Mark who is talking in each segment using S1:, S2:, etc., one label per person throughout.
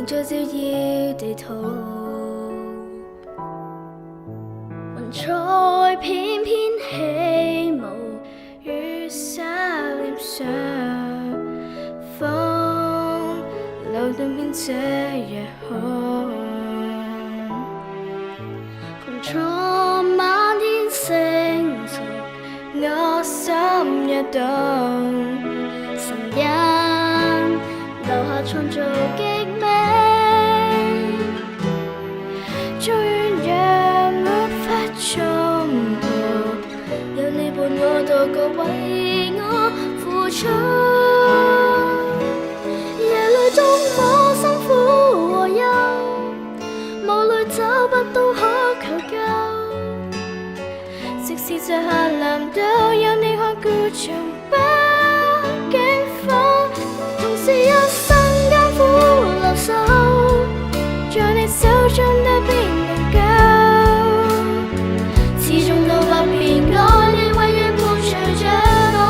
S1: 再照耀地圖，雲彩翩翩起舞於沙臉上，風流動變這夜空，穹蒼滿天星宿，我心躍動，神因留下創造極美。祝願讓沒法衝破，有你伴我度過，為我付出。夜裏縱我辛苦和憂，無淚找不到可求救。即使這寒冷都有你看顧像北京風，同時一生艱苦留守，在你手中都變永久，始終都不變，愛你永遠伴隨着我。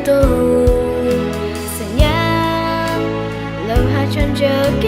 S1: 到成日留下唱着經